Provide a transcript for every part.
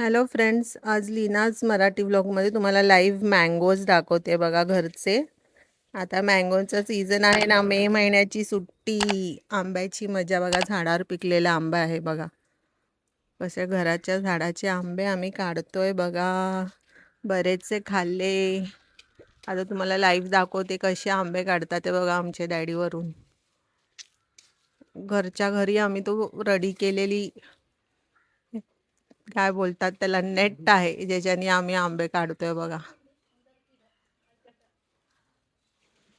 Hello friends, आज लीनाज मराठी व्लॉगमध्ये तुम्हाला live mangoes दाखवते बघा घरचे. आता मँगोचा सीझन आहे ना, मे महिन्याची सुट्टी, आंब्याची मजा बघा. झाडावर पिकलेला आंबा आहे बघा. कसे घराच्या झाडाचे आंबे आम्ही काढतोय बघा. बरेचसे खाल्ले. आता तुम्हाला लाईव्ह दाखवते कसे आंबे काढतात ते बघा आमचे डॅडीवरून. घरच्या घरी आम्ही तो रेडी केलेली काय बोलतात त्याला, नेट आहे ज्याच्याने आम्ही आंबे काढतोय बघा.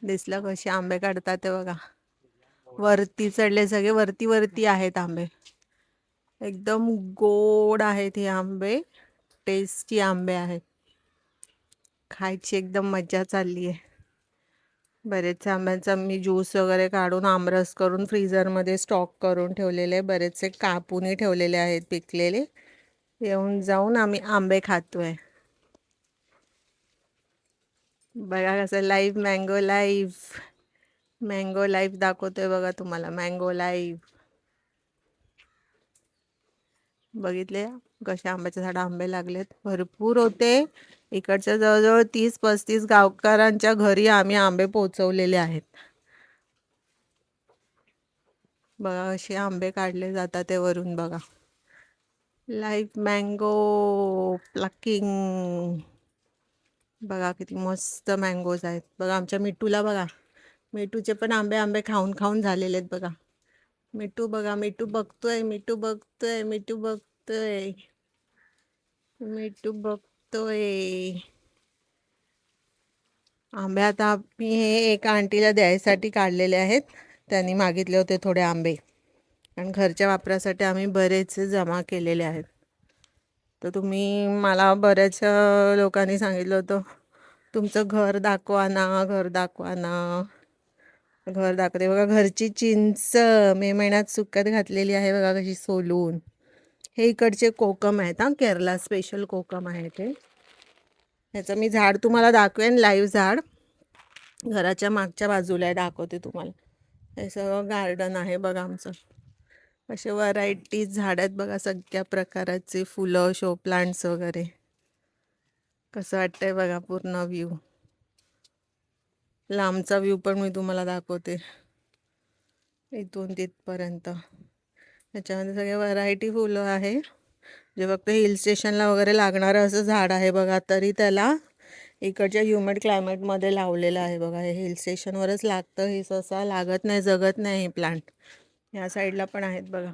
दिसलं कसे आंबे काढतात ते बघा. वरती चढले, सगळे वरती वरती आहेत आंबे. एकदम गोड आहेत हे आंबे, टेस्टी आंबे आहेत. खायची एकदम मजा चालली आहे. बरेचसे आंब्यांचा मी ज्यूस वगैरे काढून आमरस करून फ्रीझरमध्ये स्टॉक करून ठेवलेले. बरेचसे कापूनही ठेवलेले आहेत पिकलेले. येऊन जाऊन आम्ही आंबे खातोय बघा. कसं लाईव्ह मँगो लाईव्ह दाखवतोय बघा तुम्हाला. मँगो लाईव्ह बघितले कशा आंब्याच्या झाडा आंबे लागलेत, भरपूर होते. इकडच्या जवळजवळ 30-35 गावकऱ्यांच्या घरी आम्ही आंबे पोचवलेले आहेत बघा. असे आंबे काढले जातात ते वरून बघा. लाईव्ह मँगो प्लकिंग बघा. किती मस्त मँगोज आहेत बघा. आमच्या मिठूला बघा, मिठूचे पण आंबे आंबे खाऊन खाऊन झालेले आहेत बघा. मिठू बघा, मिठू बघतोय, मिठू बघतोय, मिठू बघतोय, मिठू बघतोय आंबे. आता मी हे एका आंटीला द्यायसाठी काढलेले आहेत. त्यांनी मागितले होते थोडे आंबे, आणि घरच्या वापरासाठी आम्ही बरेचसे जमा केलेले आहेत. तर तुम्ही मला बऱ्याच लोकांनी सांगितलं होतं, तुमचं घर दाखवा ना, घर दाखवा ना. घर दाखवते बघा. घरची चिंच मे महिन्यात सुकत घातलेली आहे बघा, कशी सोलून. हे इकडचे कोकम आहेत हा, केरला स्पेशल कोकम आहे ते. ह्याचं मी झाड तुम्हाला दाखवेन, लाईव्ह झाड घराच्या मागच्या बाजूला आहे, दाखवते तुम्हाला. हे सगळं गार्डन आहे बघा आमचं. असे व्हरायटीज झाड आहेत बघा, सगळ्या प्रकाराचे फुलं, शो प्लांट्स वगैरे. कसं वाटतंय बघा पूर्ण व्ह्यू. लांबचा व्ह्यू पण मी तुम्हाला दाखवते, इथून तिथपर्यंत. त्याच्यामध्ये सगळे व्हरायटी फुलं आहे. जे फक्त हिल स्टेशनला वगैरे लागणारं असं झाड आहे बघा, तरी त्याला इकडच्या ह्युमिड क्लायमेटमध्ये लावलेलं आहे बघा. हे हिल स्टेशनवरच लागतं, हे सहसा लागत नाही, जगत नाही हे प्लांट. ह्या साईडला पण आहेत बघा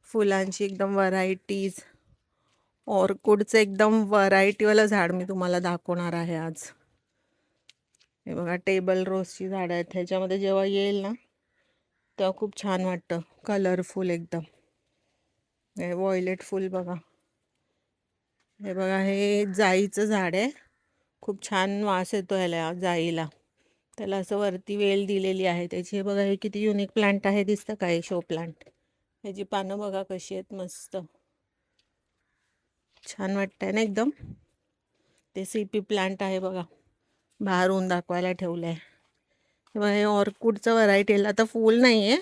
फुलांची एकदम व्हरायटीज. ऑर्कुडचं एकदम व्हरायटीवालं झाड मी तुम्हाला दाखवणार आहे आज. हे बघा, टेबल रोजची झाडं आहेत. ह्याच्यामध्ये जेव्हा येईल ना तेव्हा खूप छान वाटतं, कलरफुल एकदम. हे व्हायलेट फुल बघा. हे बघा, हे जाईचं झाड आहे. खूप छान वास येतो ह्याला, जाईला. त्याला असं वरती वेल दिलेली आहे त्याची. हे बघा, हे किती युनिक प्लांट आहे, दिसतं काय, शो प्लांट. ह्याची पानं बघा कशी आहेत, मस्त छान वाटतंय ना एकदम. ते सीपी प्लांट आहे बघा, बाहेर ऊन दाखवायला ठेवलं आहे. हे ऑर्कुडचं व्हरायटी. आता फूल नाही आहे,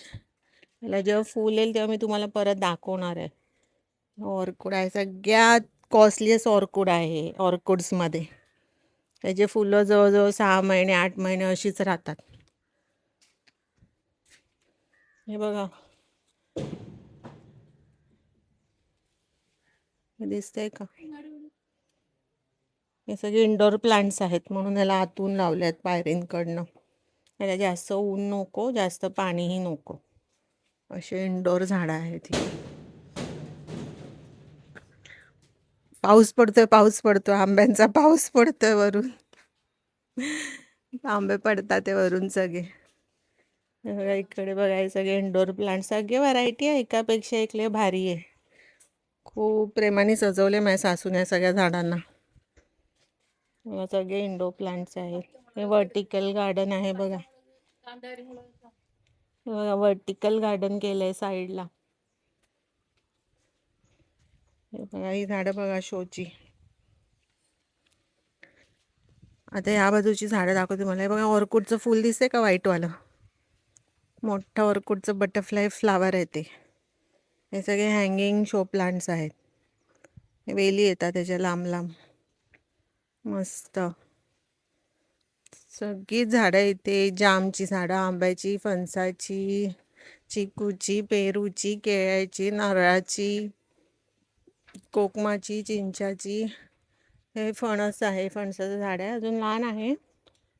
त्याला जेव्हा फूल येईल तेव्हा मी तुम्हाला परत दाखवणार आहे. ऑर्कुड आहे, सगळ्यात कॉस्टलीस्ट ऑर्कुड आहे ऑर्कुड्समध्ये. त्याचे फुलं जवळजवळ 6 महिने 8 महिने अशीच राहतात. हे बघा, हे दिसतंय का. हे सगळे इंडोर प्लांट्स आहेत, म्हणून याला आतून लावले आहेत पायरींकडनं. त्याला जास्त ऊन नको, जास्त पाणीही नको, असे इंडोर झाडं आहेत ही. पाऊस पडतोय, पाऊस पडतोय, आंब्यांचा पाऊस पडतोय वरून. आंबे पडतात ते वरून सगळे. बघा इकडे बघा, हे सगळे इंडोर प्लांट, सगळे व्हरायटी आहे, एकापेक्षा एक लय भारी आहे. खूप प्रेमाने सजवले माझ्या सासूने या सगळ्या झाडांना. सगळे इंडोर प्लांट्स आहेत. हे व्हर्टिकल गार्डन आहे बघा. बघा, व्हर्टिकल गार्डन केलंय साईडला. हे बघा, ही झाडं बघा शोची. आता या बाजूची झाडं दाखवते मला. हे बघा, ऑर्कुडचं फूल दिसतंय का, व्हाईटवालं, मोठं ऑर्कुडचं बटरफ्लाय फ्लावर आहे ते. हे सगळे हँगिंग शो प्लांट्स आहेत. वेली येतात त्याच्या लांब लांब मस्त. सगळी झाडं इथे, जामची झाडं, आंब्याची, फणसाची, चिकूची, पेरूची, केळ्याची, नारळाची, कोकमाची, चिंचाची. हे फणस आहे, फणसाचं झाड आहे, अजून लहान आहे.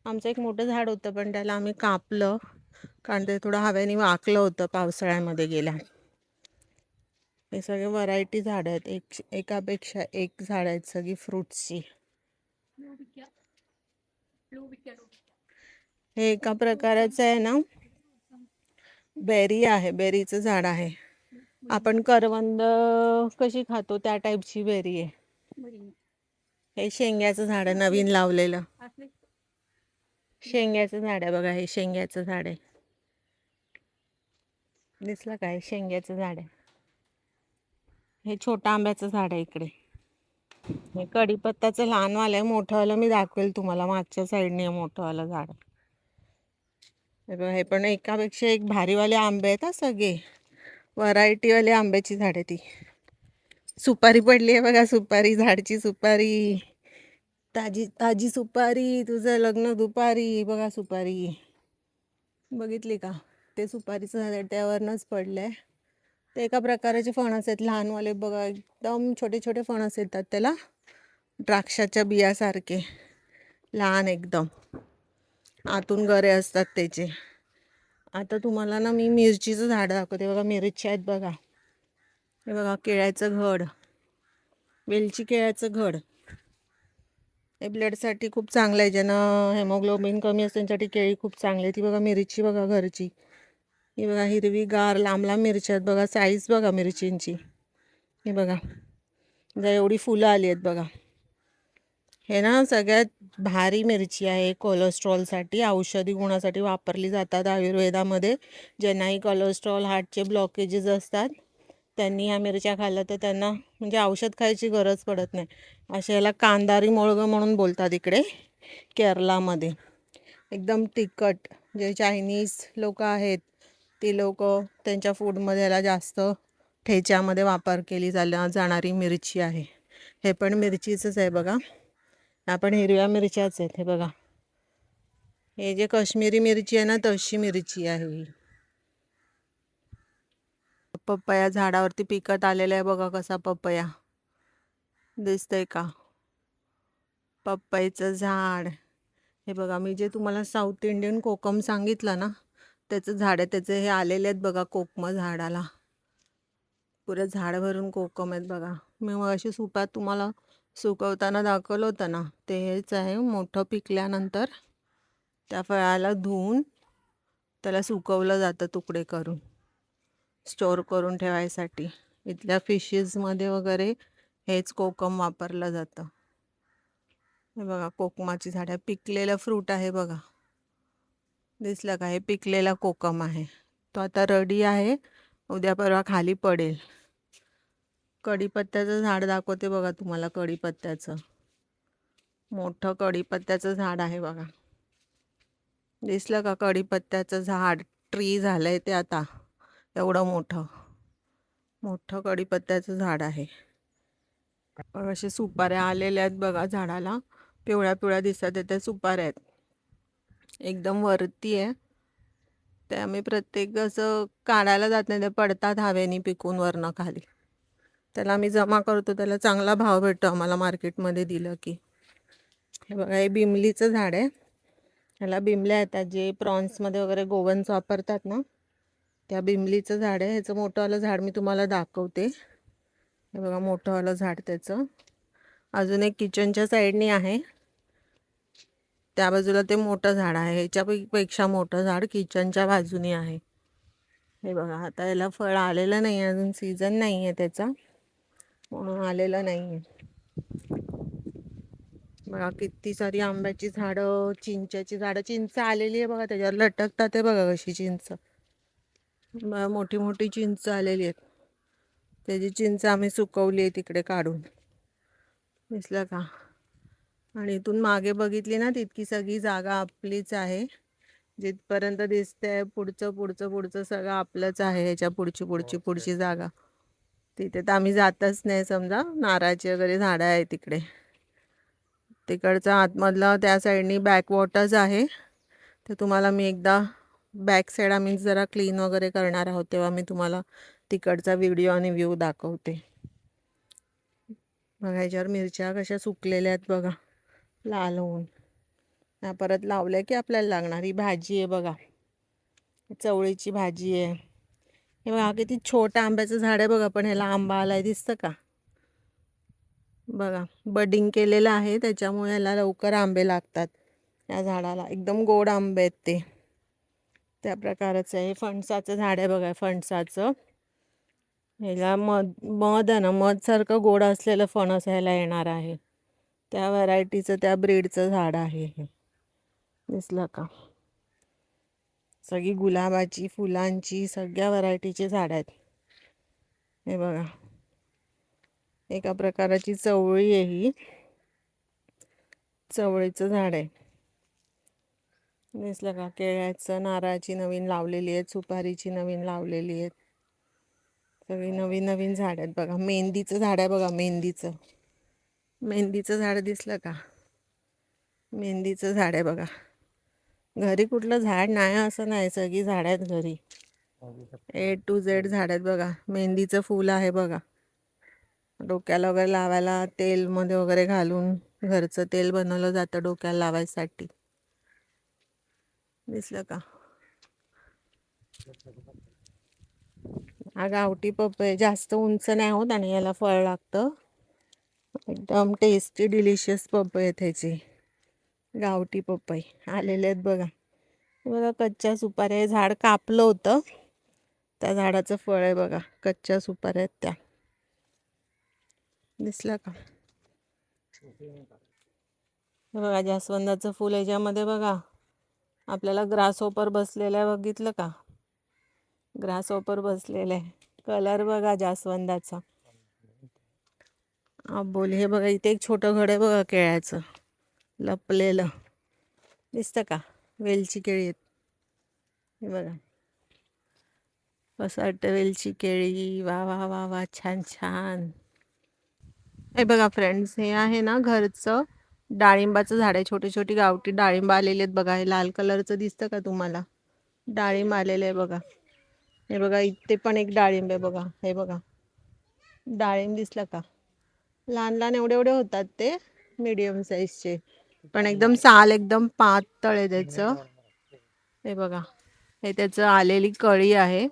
आमचं एक मोठं झाड होतं पण त्याला आम्ही कापलं कारण ते थोडं हवेने वाकलं होतं पावसाळ्यामध्ये गेल्या. हे सगळे व्हरायटी झाड आहेत, एकापेक्षा एक झाड आहेत सगळी फ्रुट्सची. हे एका प्रकारचं आहे ना, बेरी आहे, बेरीचं झाड आहे. आपण करवंद कशी खातो त्या टाईपची बेरी आहे. हे शेंग्याचं झाड आहे, नवीन लावलेलं शेंग्याचं झाड आहे बघा. हे शेंग्याचं झाड आहे, दिसलं काय? शेंग्याचं झाड आहे. हे छोटा आंब्याचं झाड आहे इकडे. हे कढीपत्त्याचं लहानवालं आहे, मोठंवालं मी दाखवेल तुम्हाला. मागच्या साईडने मोठंवालं झाड. हे पण एकापेक्षा एक भारीवाले आंबे आहेत हा, सगळे व्हरायटीवाले आंब्याची झाड आहे. ती सुपारी पडली आहे बघा, सुपारी, झाडची सुपारी, ताजी ताजी सुपारी. तुझं लग्न दुपारी. बघा सुपारी बघितली का? ते सुपारीचं झाड त्यावरनच पडलंय. ते एका प्रकारचे फणस आहेत लहानवाले बघा, एकदम छोटे छोटे फणस येतात त्याला, द्राक्षाच्या बियासारखे लहान एकदम, आतून गरे असतात त्याचे. आता तुम्हाला ना मी मिरचीचं झाड दाखवते बघा. मिरची आहेत बघा. हे बघा, केळ्याचं घड, वेलची केळ्याचं घड. हे ब्लडसाठी खूप चांगलं आहे, ज्यांना हेमोग्लोबिन कमी असते त्यांच्यासाठी केळी खूप चांगली आहे. ती बघा मिरची बघा घरची. ही बघा हिरवी गार लांब लांब मिरची आहेत बघा. साईज बघा मिरचींची. हे बघा एवढी फुलं आली आहेत बघा. हे ना सगळ्यात भारी मिरची आहे. कोलेस्ट्रॉलसाठी, औषधी गुणासाठी वापरली जातात आयुर्वेदामध्ये. ज्यांनाही कोलेस्ट्रॉल, हार्टचे ब्लॉकेजेस असतात त्यांनी ह्या मिरच्या खाल्ल्या तर त्यांना म्हणजे औषध खायची गरज पडत नाही. अशा याला कांदारी मोळगं म्हणून बोलतात इकडे केरलामध्ये. एकदम तिखट. जे चायनीज लोक आहेत ती लोक त्यांच्या फूडमध्ये याला जास्त ठेच्यामध्ये वापर केली जाणारी मिरची आहे. हे पण मिरचीचंच आहे बघा. आपण हिरव्या मिरच्याच आहेत. हे बघा, हे जे काश्मीरी मिरची आहे ना तशी मिरची आहे ही. पपया झाडावरती पिकत आलेला आहे बघा. कसा पपया दिसतंय का? पपईचं झाड. हे बघा, मी जे तुम्हाला साऊथ इंडियन कोकम सांगितलं ना त्याचं झाड आहे. त्याचे हे आलेले आहेत बघा कोकम झाडाला. पुरे झाड भरून कोकम आहेत बघा. मी मग अशी सुपात तुम्हाला सुकवताना दाखवलं होतं ना, ते हेच आहे. मोठं पिकल्यानंतर त्या फळाला धुवून त्याला सुकवलं जातं तुकडे करून, स्टोअर करून ठेवायसाठी. इथल्या फिशेसमध्ये वगैरे हेच कोकम वापरलं जातं. हे बघा कोकमाची झाड आहे. पिकलेलं फ्रूट आहे बघा, दिसलं का? हे पिकलेला कोकम आहे. तो आता रेडी आहे, उद्या परवा खाली पडेल. कढीपत्त्याचं झाड दाखवते बघा तुम्हाला. कढीपत्त्याचं मोठं कढीपत्त्याचं झाड आहे बघा, दिसलं का? कढीपत्त्याचं झाड ट्री झालंय ते आता, एवढं मोठं मोठं कढीपत्त्याचं झाड आहे. असे सुपाऱ्या आलेल्या आहेत बघा झाडाला, पिवळ्या पिवळ्या दिसत आहेत त्या सुपाऱ्या आहेत. एकदम वरती आहे. ते आम्ही प्रत्येक असं काढायला जात नाही, ते पडतात हवेनी पिकून वरनं खाली. त्याला आम्ही जमा करतो, त्याला चांगला भाव भेटतो आम्हाला मार्केटमध्ये दिलं की. हे बघा, हे बिमलीचं झाड आहे. ह्याला बिमल्या येतात, जे प्रॉन्समध्ये वगैरे गोवन्स वापरतात ना त्या बिमलीचं झाड आहे. ह्याचं मोठंवालं झाड मी तुम्हाला दाखवते. हे बघा मोठंवालं झाड त्याचं. अजून एक किचनच्या साईडनी आहे, त्या बाजूला ते मोठं झाड आहे. ह्याच्यापेक्षा मोठं झाड किचनच्या बाजूनी आहे. हे बघा, आता याला फळ आलेलं नाही, अजून सीझन नाही आहे त्याचा, म्हणून आलेलं नाही आहे. बघा किती सारी आंब्याची झाडं, चिंचेची झाडं. चिंच आलेली आहे बघा, त्याच्यावर लटकतात ते बघा कशी चिंच. मोठी मोठी चिंच आलेली आहेत. त्याची चिंच आम्ही सुकवली आहे तिकडे काढून, दिसलं का? आणि इथून मागे बघितली ना तितकी सगळी जागा आपलीच आहे. जिथपर्यंत दिसतंय पुढचं पुढचं पुढचं सगळं आपलंच आहे. ह्याच्या पुढची पुढची पुढची जागा तिथे तर आम्ही जातच नाही. समजा नारळाची वगैरे झाडं आहे तिकडे. तिकडचं आतमधलं त्या साईडनी बॅकवॉटर्स आहे. तर तुम्हाला मी एकदा बॅक साईड आम्ही जरा क्लीन वगैरे करणार आहोत तेव्हा मी तुम्हाला तिकडचा व्हिडिओ आणि व्ह्यू दाखवते. बघा ह्याच्यावर मिरच्या कशा सुकलेल्या आहेत बघा, लाल होऊन. परत लावल्या की आपल्याला लागणार. ही भाजी आहे बघा, चवळीची भाजी आहे. हे बघा किती छोटं आंब्याचं झाड आहे बघा, पण ह्याला आंबा आलाय दिसतं का बघा. बडिंग केलेलं आहे त्याच्यामुळे ह्याला लवकर आंबे लागतात. या झाडाला एकदम गोड आंबे आहेत ते, त्या प्रकारचं आहे. फणसाचं झाड आहे बघा, फणसाचं. ह्याला मध आहे ना, मध सारखं गोड असलेलं फणस ह्याला येणार आहे. त्या व्हरायटीचं, त्या ब्रीडचं झाड आहे हे. दिसलं का? सगळी गुलाबाची, फुलांची, सगळ्या व्हरायटीची झाड आहेत. हे बघा, एका प्रकाराची चवळी आहे ही, चवळीचं झाड आहे. दिसलं का? केळ्याचं, नारळाची नवीन लावलेली आहेत, सुपारीची नवीन लावलेली आहेत. सगळी नवीन नवीन झाड आहेत बघा. मेहंदीचं झाड आहे बघा, मेहंदीचं. मेहंदीचं झाड दिसलं का? मेहंदीचं झाड आहे बघा. घरी कुठलं झाड नाही असं नाही, सगळी झाड आहेत घरी. A to Z झाड आहेत बघा. मेहंदीचं फूल आहे बघा, डोक्याला वगैरे लावायला, तेलमध्ये वगैरे घालून घरचं तेल बनवलं जातं डोक्याला लावायसाठी. दिसलं का? हा गावठी पपई जास्त उंच नाही होत आणि याला फळ लागतं. एकदम टेस्टी डिलिशियस पपई आहेत ह्याची. गावठी पपई आलेले आहेत बघा. बघा कच्च्या सुपाऱ्या. हे झाड कापलं होतं, त्या झाडाचं फळ आहे बघा. कच्च्या सुपाऱ्या आहेत त्या. दिसलं का? बघा जास्वंदाचं फूल. ह्याच्यामध्ये बघा आपल्याला ग्रासहोपर बसलेलं आहे, बघितलं का? ग्रासहोपर बसलेलं आहे. कलर बघा जास्वंदाचा. बोल. हे बघा इथे एक छोटं घड आहे बघा केळ्याचं, लपलेलं. दिसतं का? वेलची केळी आहेत. हे बघा कसं वाटतं वेलची केळी. वा वा वा वा, छान छान. हे बघा फ्रेंड्स, हे आहे ना घरचं डाळिंबाचं झाड आहे. छोटी छोटी गावठी डाळिंब आलेली आहेत बघा. हे लाल कलरचं दिसतं का तुम्हाला? डाळिंब आलेले आहे बघा. हे बघा इथे पण एक डाळिंब आहे बघा. हे बघा डाळिंब दिसलं का? लहान लहान एवढे एवढे होतात ते, मीडियम साईजचे, पण एकदम साल एकदम पातळ आहे त्याचं. हे बघा, हे त्याचं आलेली कळी आहे.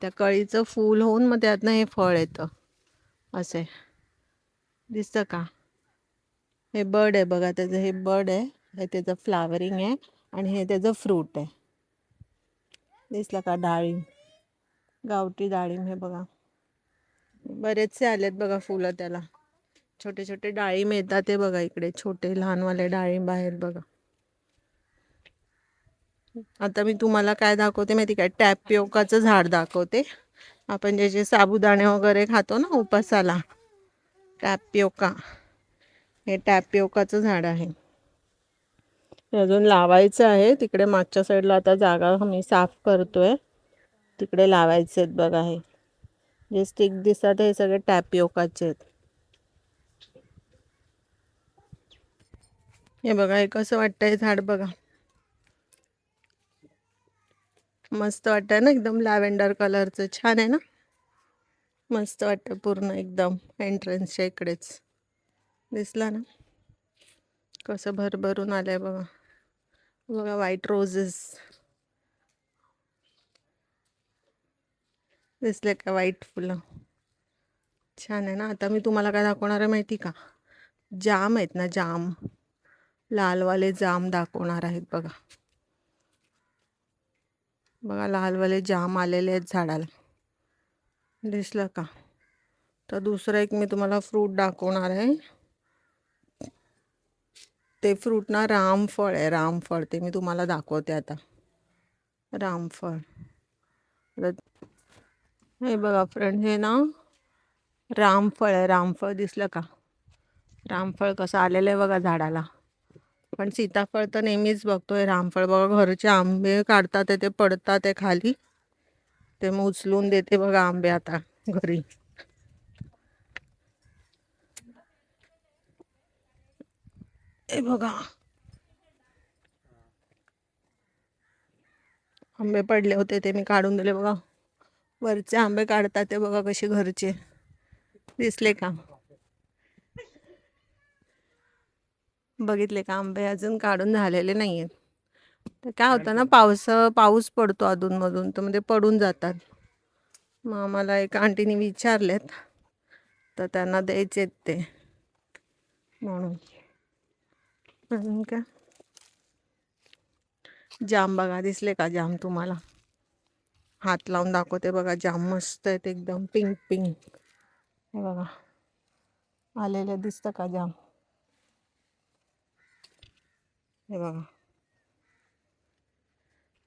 त्या कळीचं फूल होऊन मग त्यातनं हे फळ येतं असे. दिसतं का? हे बर्ड आहे बघा त्याचं. हे बर्ड आहे, हे त्याचं फ्लावरिंग आहे आणि हे त्याचं फ्रूट आहे. दिसलं का? डाळिंब, गावठी डाळिंब. हे बघा बरेचसे आलेत बघा फुलं त्याला. छोटे छोटे डाळिंब येतात ते बघा. इकडे छोटे लहानवाले डाळिंब आहेत बघा. आता मी तुम्हाला काय दाखवते माहिती काय? टॅपिओकाचं झाड दाखवते. आपण जे जे साबुदाणे वगैरे खातो ना उपासाला, टॅपिओका. हे टॅपिओकाचं झाड आहे. हे अजून लावायचं आहे. तिकडे मागच्या साईडला आता जागा मी साफ करतोय, तिकडे लावायचे आहेत बघा. हे जे स्टिक दिसतात हे सगळे टॅपिओकाचे आहेत. हे बघा, हे कसं वाटतंय झाड बघा. मस्त वाटतंय ना? एकदम लॅव्हेंडर कलरचं. छान आहे ना? मस्त वाटतं पूर्ण एकदम एंट्रन्सच्या इकडेच. दिसला ना कसं भरभरून आलंय बघा. बघा व्हाईट रोजेस दिसले का? व्हाईट फुलं छान आहे ना? आता मी तुम्हाला काय दाखवणार आहे माहिती का? जाम आहेत ना, जाम, लालवाले जाम दाखवणार आहेत बघा. बघा लालवाले जाम आलेले आहेत झाडाला. दिसलं का? तर दुसरं एक मी तुम्हाला फ्रूट दाखवणार आहे. ते फ्रूट ना रामफळ आहे, रामफळ. ते मी तुम्हाला दाखवते आता. रामफळ. हे बघा फ्रेंड, हे ना रामफळ आहे. रामफळ दिसलं का? रामफळ कसं आलेलं आहे बघा झाडाला. पण सीताफळ तर नेहमीच बघतोय. रामफळ बघा, घरचे आंबे काढतात ते पडतात ते खाली. ते मग उचलून देते बघा आंबे आता घरी. हे बघा आंबे पडले होते ते मी काढून दिले बघा. वरचे आंबे काढतात ते बघा कसे घरचे दिसले का? बघितले का? आंबे अजून काढून झालेले नाहीयेत. तर काय होतं ना, पाऊस पडतो अधूनमधून तर मध्ये पडून जातात. मग मला एका आंटीने विचारलेत तर त्यांना द्यायचेत ते म्हणून. अजून काय? जाम बघा, दिसले का जाम तुम्हाला? हात लावून दाखवते बघा, जाम मस्त आहेत एकदम पिंक पिंक. हे बघा आलेले दिसतं का जाम? हे बघा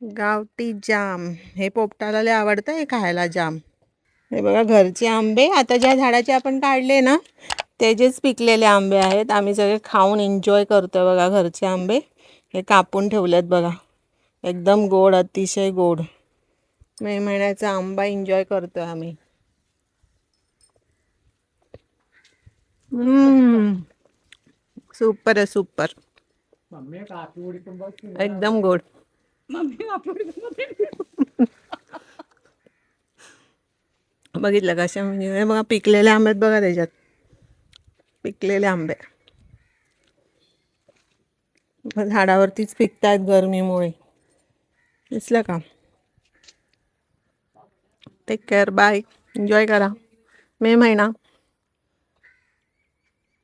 गावठी जाम. हे पोपटाला लय आवडतं हे खायला जाम. हे बघा घरचे आंबे. आता ज्या झाडाचे आपण काढले ना ते जेच पिकलेले आंबे आहेत. आम्ही सगळे खाऊन एन्जॉय करतोय बघा घरचे आंबे. हे कापून ठेवलेत बघा, एकदम गोड, अतिशय गोड. मे महिन्याचा आंबा एन्जॉय करतोय आम्ही. सुपर आहे सुपर, एकदम गोड. बघितलं कशा म्हणजे हे बघा पिकलेले आंबे आहेत बघा त्याच्यात, पिकलेले आंबे झाडावरतीच पिकतायत गरमीमुळे. दिसलं का? Take care, bye. एन्जॉय करा मे महिना.